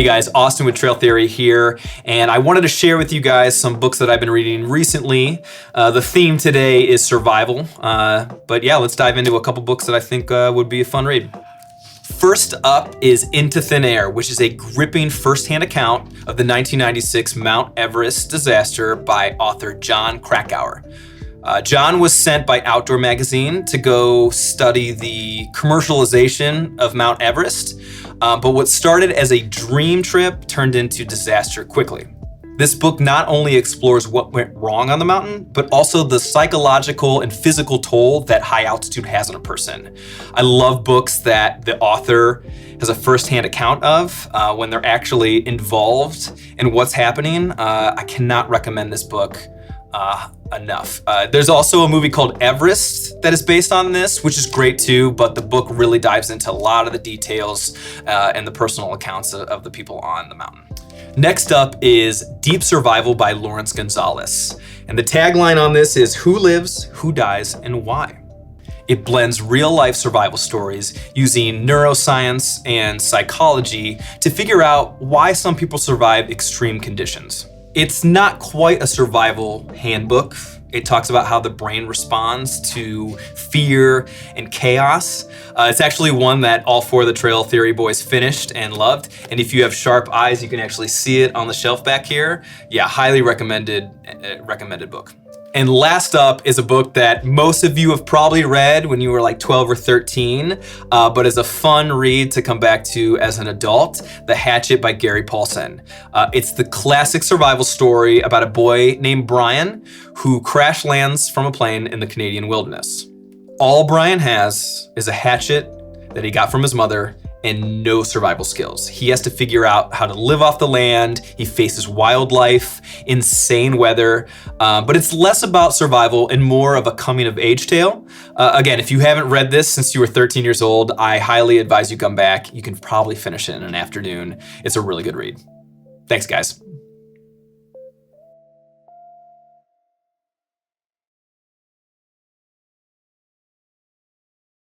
guys, Austin with Trail Theory here, and I wanted to share with you guys some books that I've been reading recently. The theme today is survival, but yeah, let's dive into a couple books that I think would be a fun read. First up is Into Thin Air, which is a gripping first-hand account of the 1996 Mount Everest disaster by author Jon Krakauer. Jon was sent by Outdoor Magazine to go study the commercialization of Mount Everest, but what started as a dream trip turned into disaster quickly. This book not only explores what went wrong on the mountain, but also the psychological and physical toll that high altitude has on a person. I love books that the author has a first-hand account of when they're actually involved in what's happening. I cannot recommend this book enough. There's also a movie called Everest that is based on this, which is great too, but the book really dives into a lot of the details and the personal accounts of the people on the mountain. Next up is Deep Survival by Laurence Gonzales. And the tagline on this is "Who lives, who dies, and why?" It blends real-life survival stories using neuroscience and psychology to figure out why some people survive extreme conditions. It's not quite a survival handbook. It talks about how the brain responds to fear and chaos. It's actually one that all four of the Trail Theory boys finished and loved. And if you have sharp eyes, you can actually see it on the shelf back here. Yeah, highly recommended book. And last up is a book that most of you have probably read when you were like 12 or 13, but is a fun read to come back to as an adult, The Hatchet by Gary Paulsen. It's the classic survival story about a boy named Brian who crash lands from a plane in the Canadian wilderness. All Brian has is a hatchet that he got from his mother and no survival skills. He has to figure out how to live off the land. He faces wildlife, insane weather, but it's less about survival and more of a coming of age tale. Again, if you haven't read this since you were 13 years old, I highly advise you come back. You can probably finish it in an afternoon. It's a really good read. Thanks, guys.